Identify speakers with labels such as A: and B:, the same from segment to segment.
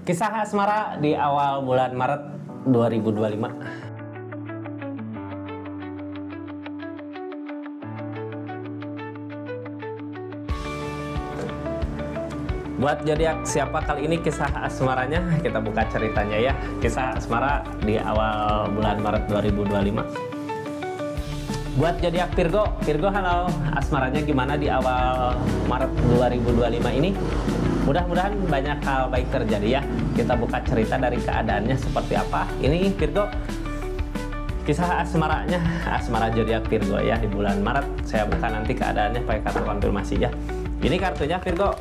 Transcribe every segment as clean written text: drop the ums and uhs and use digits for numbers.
A: Kisah asmara di awal bulan Maret 2025. Buat zodiak siapa kali ini kisah asmaranya? Kita buka ceritanya ya. Kisah asmara di awal bulan Maret 2025. Buat zodiak Virgo, halo. Asmaranya gimana di awal Maret 2025 ini? Mudah-mudahan banyak hal baik terjadi ya. Kita buka cerita dari keadaannya seperti apa. Ini Virgo, kisah asmaranya, asmara zodiak Virgo ya di bulan Maret. Saya buka nanti keadaannya pakai kartu konfirmasi ya. Ini kartunya Virgo,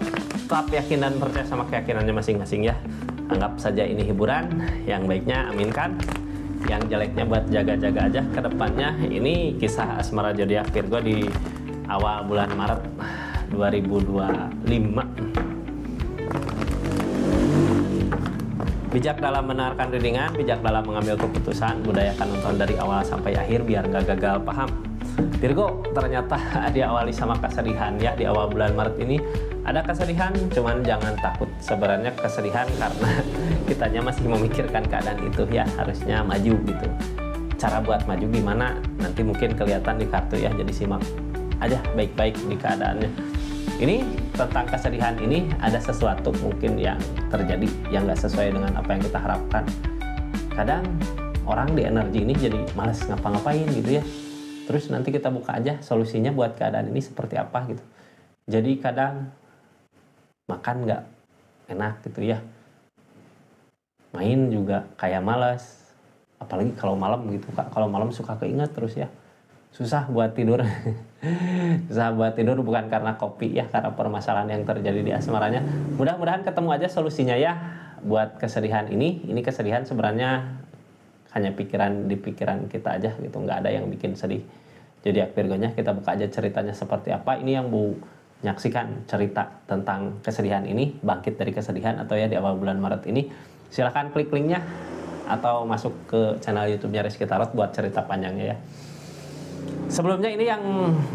A: tetap yakin dan percaya sama keyakinannya masing-masing ya. Anggap saja ini hiburan, yang baiknya aminkan, yang jeleknya buat jaga-jaga aja ke depannya. Ini kisah asmara zodiak Virgo di awal bulan Maret 2025. Bijak dalam mendengarkan readingan, bijak dalam mengambil keputusan, budayakan nonton dari awal sampai akhir biar nggak gagal paham. Virgo, ternyata diawali sama kesedihan ya. Di awal bulan Maret ini ada kesedihan, cuman jangan takut. Sebenarnya kesedihan karena kitanya masih memikirkan keadaan itu ya, harusnya maju gitu. Cara buat maju gimana nanti mungkin kelihatan di kartu ya, jadi simak aja baik-baik di keadaannya. Ini tentang kesedihan ini ada sesuatu mungkin yang terjadi yang nggak sesuai dengan apa yang kita harapkan. Kadang orang di energi ini jadi malas ngapa-ngapain gitu ya. Terus nanti kita buka aja solusinya buat keadaan ini seperti apa gitu. Jadi kadang makan nggak enak gitu ya. Main juga kayak malas. Apalagi kalau malam gitu Kak. Kalau malam suka keinget terus ya. Susah buat tidur. Susah buat tidur bukan karena kopi ya, karena permasalahan yang terjadi di asmaranya. Mudah-mudahan ketemu aja solusinya ya buat kesedihan ini. Ini kesedihan sebenarnya hanya pikiran di pikiran kita aja gitu, nggak ada yang bikin sedih. Jadi Virgonya kita buka aja ceritanya seperti apa. Ini yang Bu nyaksikan cerita tentang kesedihan ini, bangkit dari kesedihan atau ya di awal bulan Maret ini. Silahkan klik linknya atau masuk ke channel YouTube-nya Rizky Tarot buat cerita panjangnya ya. Sebelumnya ini yang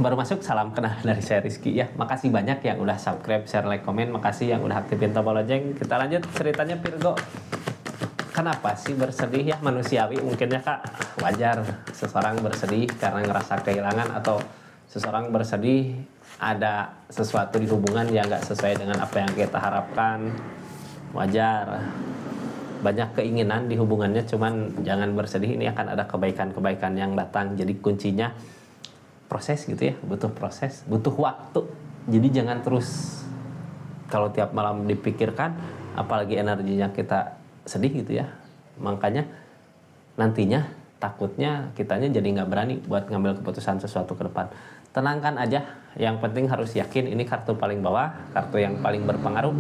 A: baru masuk, salam kenal dari saya Rizky ya. Makasih banyak yang udah subscribe, share, like, komen. Makasih yang udah aktifin tombol lonceng. Kita lanjut ceritanya Virgo. Kenapa sih bersedih ya? Manusiawi mungkin ya Kak. Wajar seseorang bersedih karena ngerasa kehilangan, atau seseorang bersedih ada sesuatu di hubungan yang gak sesuai dengan apa yang kita harapkan. Wajar. Banyak keinginan di hubungannya, cuman jangan bersedih, ini akan ada kebaikan-kebaikan yang datang. Jadi kuncinya proses gitu ya, butuh proses, butuh waktu. Jadi jangan terus kalau tiap malam dipikirkan, apalagi energinya kita sedih gitu ya. Makanya nantinya takutnya kitanya jadi nggak berani buat ngambil keputusan sesuatu ke depan. Tenangkan aja, yang penting harus yakin. Ini kartu paling bawah, kartu yang paling berpengaruh.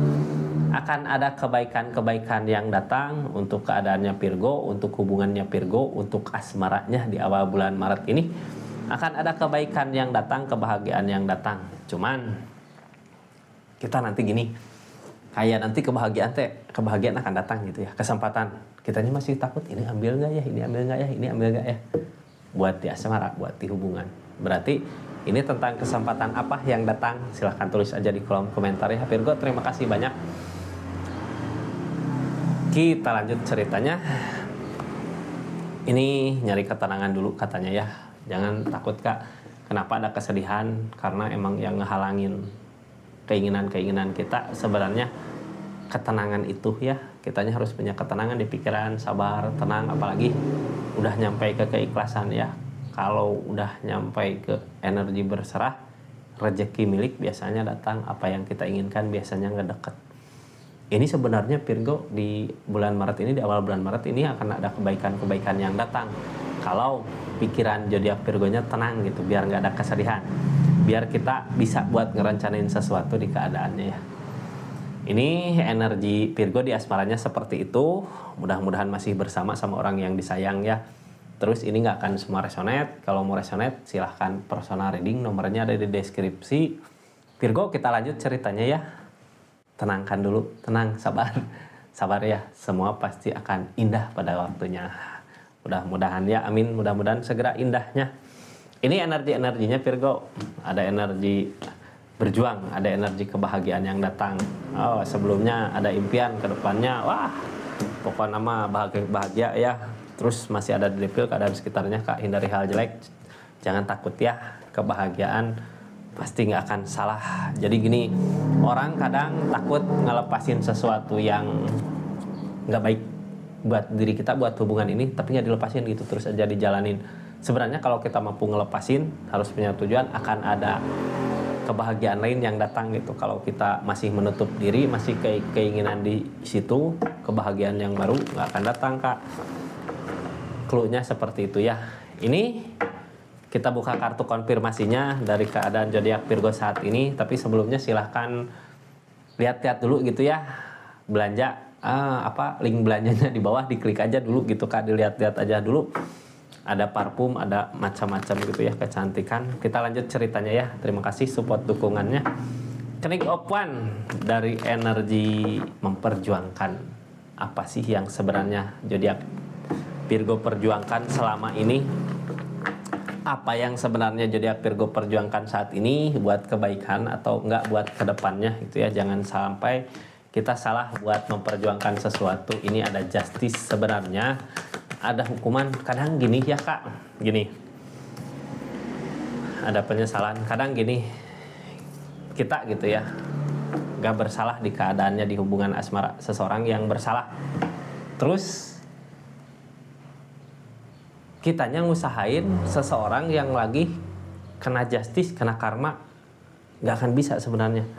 A: Akan ada kebaikan-kebaikan yang datang untuk keadaannya Virgo, untuk hubungannya Virgo, untuk asmaranya di awal bulan Maret ini. Akan ada kebaikan yang datang, kebahagiaan yang datang. Cuman kita nanti gini, kayak nanti kebahagiaan akan datang gitu ya, kesempatan. Kitanya masih takut, ini ambil nggak ya, ini ambil nggak ya, ini ambil nggak ya. Buat di asmara, buat di hubungan. Berarti ini tentang kesempatan apa yang datang. Silahkan tulis aja di kolom komentar ya Virgo. Terima kasih banyak. Kita lanjut ceritanya. Ini nyari ketenangan dulu katanya ya. Jangan takut Kak. Kenapa ada kesedihan? Karena emang yang ngehalangin keinginan-keinginan kita sebenarnya ketenangan itu ya. Kitanya harus punya ketenangan di pikiran, sabar, tenang. Apalagi udah nyampe ke keikhlasan ya. Kalau udah nyampe ke energi berserah, rezeki milik biasanya datang. Apa yang kita inginkan biasanya ngedeket. Ini sebenarnya Virgo di bulan Maret ini, di awal bulan Maret ini akan ada kebaikan-kebaikan yang datang. Kalau pikiran zodiak Virgonya tenang gitu, biar nggak ada kesedihan. Biar kita bisa buat ngerencanain sesuatu di keadaannya ya. Ini energi Virgo di asmaranya seperti itu. Mudah-mudahan masih bersama sama orang yang disayang ya. Terus ini nggak akan semua resonate. Kalau mau resonate silahkan personal reading, nomornya ada di deskripsi. Virgo, kita lanjut ceritanya ya. Tenangkan dulu, tenang, sabar. Sabar ya, semua pasti akan indah pada waktunya. Mudah-mudahan ya, amin. Mudah-mudahan segera indahnya. Ini energi-energinya Virgo. Ada energi berjuang, ada energi kebahagiaan yang datang. Oh, sebelumnya ada impian ke depannya, wah pokoknya mah bahagia ya. Terus masih ada depil keadaan sekitarnya, Kak, hindari hal jelek, jangan takut ya, kebahagiaan pasti nggak akan salah. Jadi gini, orang kadang takut ngelepasin sesuatu yang nggak baik buat diri kita, buat hubungan ini, tapi nggak dilepasin gitu, terus aja dijalanin. Sebenarnya kalau kita mampu ngelepasin, harus punya tujuan, akan ada kebahagiaan lain yang datang gitu. Kalau kita masih menutup diri, masih keinginan di situ, kebahagiaan yang baru nggak akan datang, Kak. Clue-nya seperti itu ya. Ini kita buka kartu konfirmasinya dari keadaan zodiak Virgo saat ini. Tapi sebelumnya silahkan lihat-lihat dulu gitu ya. Belanja link belanjanya di bawah, diklik aja dulu gitu, Kak. Dilihat-lihat aja dulu. Ada parfum, ada macam-macam gitu ya, kecantikan. Kita lanjut ceritanya ya. Terima kasih support dukungannya. Knight of Wands dari energi memperjuangkan. Apa sih yang sebenarnya zodiak Virgo perjuangkan selama ini? Apa yang sebenarnya zodiak Virgo perjuangkan saat ini buat kebaikan atau enggak buat kedepannya gitu ya. Jangan sampai kita salah buat memperjuangkan sesuatu. Ini ada justice sebenarnya. Ada hukuman, kadang gini ya, Kak, gini, ada penyesalan, kadang gini, kita gitu ya, gak bersalah di keadaannya di hubungan asmara, seseorang yang bersalah, terus kitanya ngusahain seseorang yang lagi kena justice, kena karma, gak akan bisa sebenarnya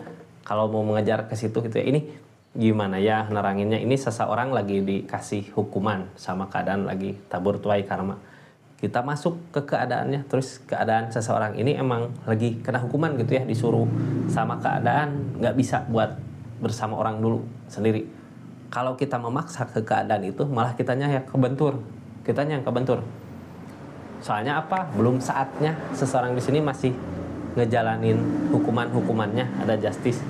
A: kalau mau mengejar ke situ gitu ya. Ini gimana ya neranginnya, ini seseorang lagi dikasih hukuman sama keadaan lagi tabur tuai karma. Kita masuk ke keadaannya, terus keadaan seseorang ini emang lagi kena hukuman gitu ya, disuruh sama keadaan, nggak bisa buat bersama orang dulu sendiri. Kalau kita memaksa ke keadaan itu, malah kitanya yang kebentur, Soalnya apa? Belum saatnya. Seseorang di sini masih ngejalanin hukumannya, ada justice.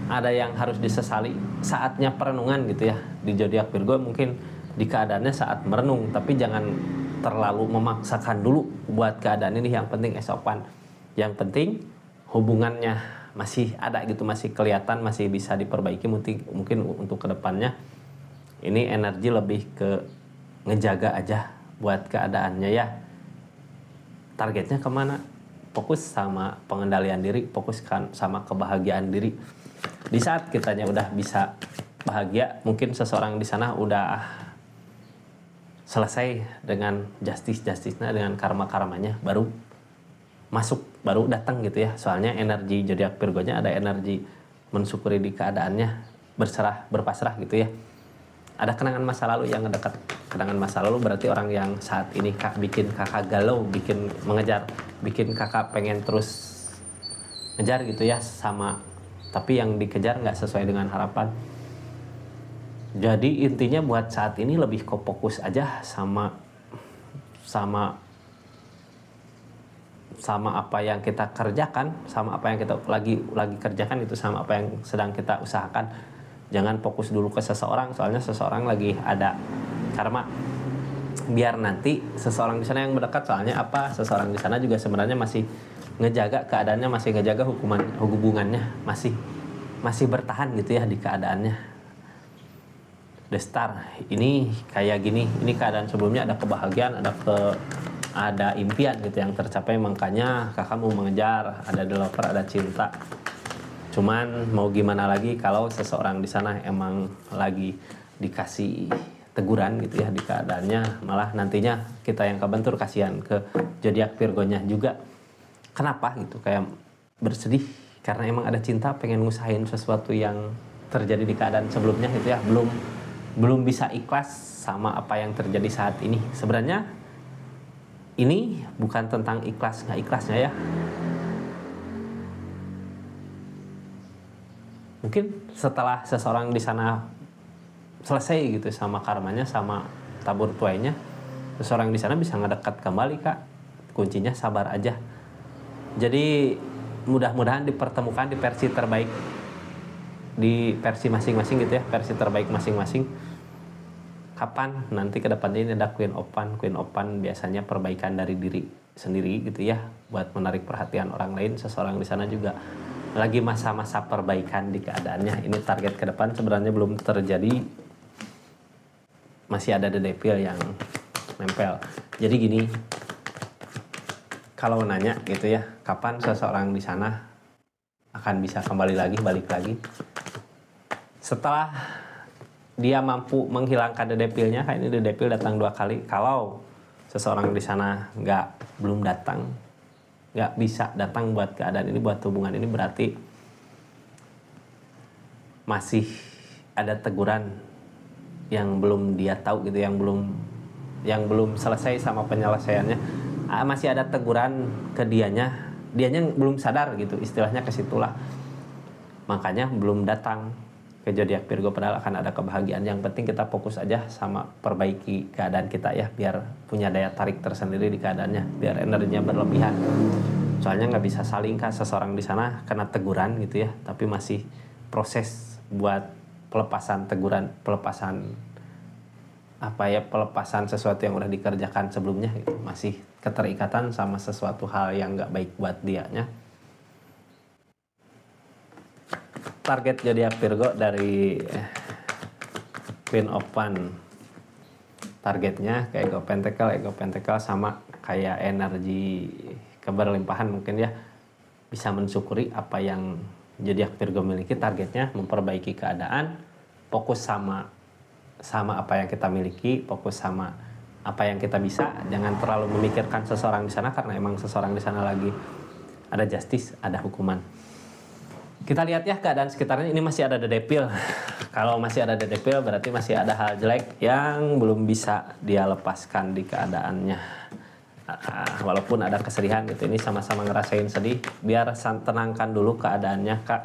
A: Ada yang harus disesali, saatnya perenungan gitu ya. Di zodiak Virgo mungkin di keadaannya saat merenung, tapi jangan terlalu memaksakan dulu buat keadaan ini. Yang penting esopan, yang penting hubungannya masih ada gitu, masih kelihatan, masih bisa diperbaiki. Mungkin untuk kedepannya ini energi lebih ke ngejaga aja buat keadaannya ya. Targetnya kemana? Fokus sama pengendalian diri, fokuskan sama kebahagiaan diri. Di saat kitanya udah bisa bahagia, mungkin seseorang di sana udah selesai dengan justice-nya, dengan karma-karmanya, baru masuk, baru datang gitu ya. Soalnya energi zodiak Virgo-nya ada energi mensyukuri di keadaannya, berserah, berpasrah gitu ya. Ada kenangan masa lalu yang ngedekat. Kenangan masa lalu berarti orang yang saat ini bikin kakak galau, bikin mengejar, bikin kakak pengen terus ngejar gitu ya, tapi yang dikejar nggak sesuai dengan harapan. Jadi intinya buat saat ini lebih fokus aja sama apa yang kita kerjakan, sama apa yang kita lagi kerjakan itu, sama apa yang sedang kita usahakan. Jangan fokus dulu ke seseorang, soalnya seseorang lagi ada karma. Biar nanti seseorang di sana yang mendekat, soalnya apa? Seseorang di sana juga sebenarnya masih ngejaga keadaannya, masih ngejaga hubungannya, masih bertahan gitu ya di keadaannya. The Star ini kayak gini, ini keadaan sebelumnya ada kebahagiaan, ada impian gitu yang tercapai, makanya kakak mau mengejar, ada developer, ada cinta. Cuman mau gimana lagi kalau seseorang di sana emang lagi dikasih teguran gitu ya di keadaannya, malah nantinya kita yang kebentur, kasihan ke zodiak Virgo-nya juga. Kenapa gitu, kayak bersedih karena emang ada cinta, pengen ngusahain sesuatu yang terjadi di keadaan sebelumnya gitu ya, belum bisa ikhlas sama apa yang terjadi saat ini. Sebenarnya ini bukan tentang ikhlas nggak ikhlasnya ya. Mungkin setelah seseorang di sana selesai gitu sama karmanya, sama tabur tuainya, seseorang di sana bisa ngedekat kembali, Kak. Kuncinya sabar aja. Jadi mudah-mudahan dipertemukan di versi terbaik, di versi masing-masing gitu ya, versi terbaik masing-masing. Kapan nanti ke depannya ini ada Queen of Wands biasanya perbaikan dari diri sendiri gitu ya, buat menarik perhatian orang lain. Seseorang di sana juga lagi masa-masa perbaikan di keadaannya. Ini target ke depan sebenarnya belum terjadi, masih ada dedepil yang nempel. Jadi gini, kalau nanya gitu ya, kapan seseorang di sana akan bisa kembali lagi, balik lagi? Setelah dia mampu menghilangkan dedepilnya, kayak ini dedepil datang 2 kali. Kalau seseorang di sana belum datang, nggak bisa datang buat keadaan ini, buat hubungan ini, berarti masih ada teguran yang belum dia tahu gitu, yang belum selesai sama penyelesaiannya. Masih ada teguran ke dianya belum sadar gitu, istilahnya ke situlah. Makanya belum datang ke zodiak Virgo, padahal akan ada kebahagiaan. Yang penting kita fokus aja sama perbaiki keadaan kita ya, biar punya daya tarik tersendiri di keadaannya, biar energinya berlebihan. Soalnya nggak bisa saling Kak, seseorang di sana kena teguran gitu ya, tapi masih proses buat pelepasan teguran, pelepasan sesuatu yang udah dikerjakan sebelumnya gitu. Masih keterikatan sama sesuatu hal yang nggak baik buat dianya. Target zodiak Virgo dari Queen of Wands, targetnya kayak Ego Pentacle sama kayak energi keberlimpahan mungkin ya, bisa mensyukuri apa yang zodiak Virgo miliki. Targetnya memperbaiki keadaan, fokus sama apa yang kita miliki, fokus sama apa yang kita bisa, jangan terlalu memikirkan seseorang di sana, karena emang seseorang di sana lagi ada justice, ada hukuman. Kita lihat ya keadaan sekitarnya, ini masih ada dedepil. Kalau masih ada dedepil berarti masih ada hal jelek yang belum bisa dia lepaskan di keadaannya. Walaupun ada kesedihan gitu, ini sama-sama ngerasain sedih, biar tenangkan dulu keadaannya Kak.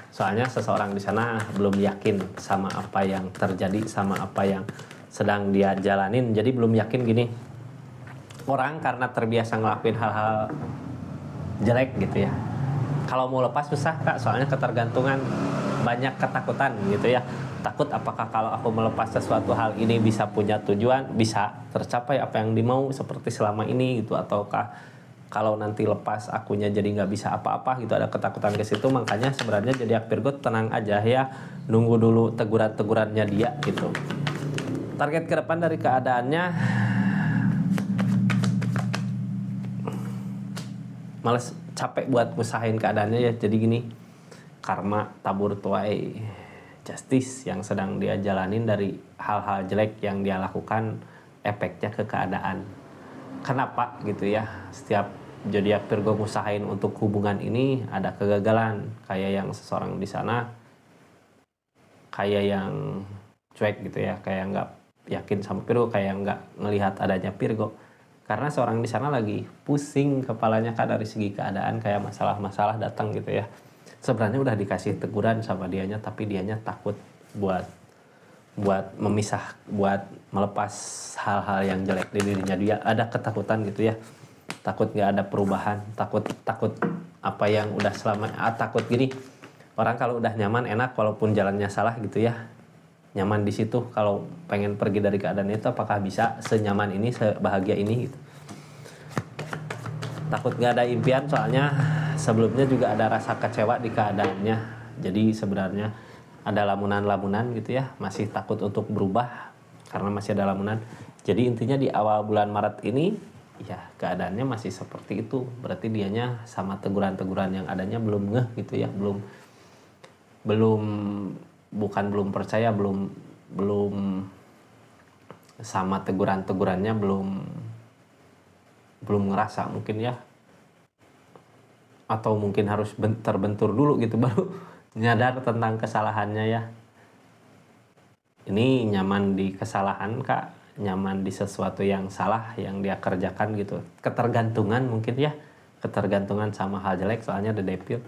A: Soalnya seseorang di sana belum yakin sama apa yang terjadi, sama apa yang sedang dia jalanin. Jadi belum yakin gini, orang karena terbiasa ngelakuin hal-hal jelek gitu ya, kalau mau lepas susah Kak, soalnya ketergantungan, banyak ketakutan gitu ya. Takut apakah kalau aku melepas sesuatu hal ini bisa punya tujuan, bisa tercapai apa yang dimau seperti selama ini gitu, ataukah kalau nanti lepas akunya jadi nggak bisa apa-apa gitu, ada ketakutan ke situ. Makanya sebenarnya zodiak Virgo tenang aja ya, nunggu dulu teguran-tegurannya dia gitu. Target ke depan dari keadaannya, males, capek buat usahain keadaannya ya. Jadi gini, karma tabur tuai, justice yang sedang dia jalanin dari hal-hal jelek yang dia lakukan, efeknya ke keadaan. Kenapa gitu ya, setiap zodiak Virgo ngusahain untuk hubungan ini ada kegagalan, kayak yang seseorang di sana kayak yang cuek gitu ya, kayak nggak yakin sama Virgo, kayak nggak ngelihat adanya Virgo. Karena seorang di sana lagi pusing kepalanya Kak, dari segi keadaan, kayak masalah-masalah datang gitu ya. Sebenarnya udah dikasih teguran sama dianya, tapi dianya takut buat memisah, buat melepas hal-hal yang jelek di dirinya. Dia ada ketakutan gitu ya, takut nggak ada perubahan, takut apa yang udah selama, takut gini, orang kalau udah nyaman enak walaupun jalannya salah gitu ya, nyaman di situ. Kalau pengen pergi dari keadaan itu, apakah bisa senyaman ini, sebahagia ini gitu. Takut gak ada impian, soalnya sebelumnya juga ada rasa kecewa di keadaannya. Jadi sebenarnya ada lamunan-lamunan gitu ya, masih takut untuk berubah karena masih ada lamunan. Jadi intinya di awal bulan Maret ini ya keadaannya masih seperti itu. Berarti dianya sama teguran-teguran yang adanya belum ngeh gitu ya, belum bukan belum percaya, belum sama teguran-tegurannya belum ngerasa mungkin ya, atau mungkin harus terbentur dulu gitu baru nyadar tentang kesalahannya ya. Ini nyaman di kesalahan Kak, nyaman di sesuatu yang salah yang dia kerjakan gitu. Ketergantungan mungkin ya, ketergantungan sama hal jelek, soalnya The Devil.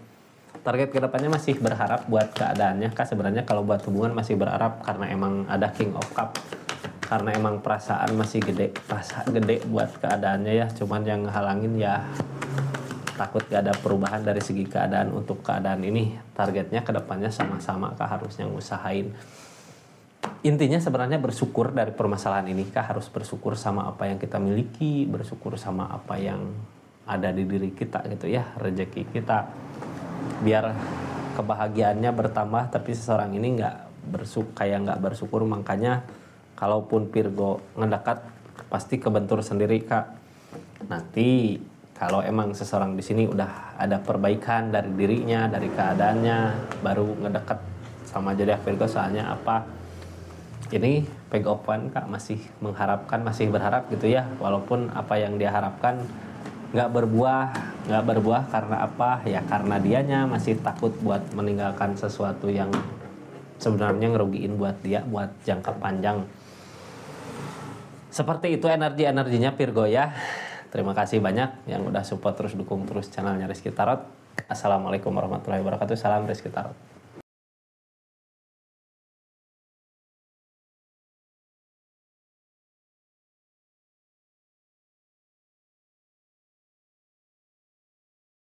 A: Target kedepannya masih berharap buat keadaannya Kak. Sebenarnya kalau buat hubungan masih berharap, karena emang ada King of Cup, karena emang perasaan masih gede buat keadaannya ya. Cuman yang halangin ya takut gak ada perubahan dari segi keadaan. Untuk keadaan ini targetnya kedepannya sama-sama Kak, harusnya ngusahain. Intinya sebenarnya bersyukur dari permasalahan ini Kak, harus bersyukur sama apa yang kita miliki, bersyukur sama apa yang ada di diri kita gitu ya, rezeki kita. biar kebahagiaannya bertambah, tapi seseorang ini nggak bersyukur, makanya kalaupun Virgo ngedekat pasti kebentur sendiri Kak. Nanti kalau emang seseorang di sini udah ada perbaikan dari dirinya, dari keadaannya, baru ngedekat sama zodiak Virgo. Soalnya apa? Ini Pegopan Kak masih mengharapkan, masih berharap gitu ya, walaupun apa yang dia harapkan nggak berbuah karena apa ya, karena dianya masih takut buat meninggalkan sesuatu yang sebenarnya ngerugiin buat dia buat jangka panjang. Seperti itu energinya Virgo ya. Terima kasih banyak yang udah support, terus dukung terus channelnya Rizky Tarot. Assalamualaikum warahmatullahi wabarakatuh. Salam Rizky Tarot.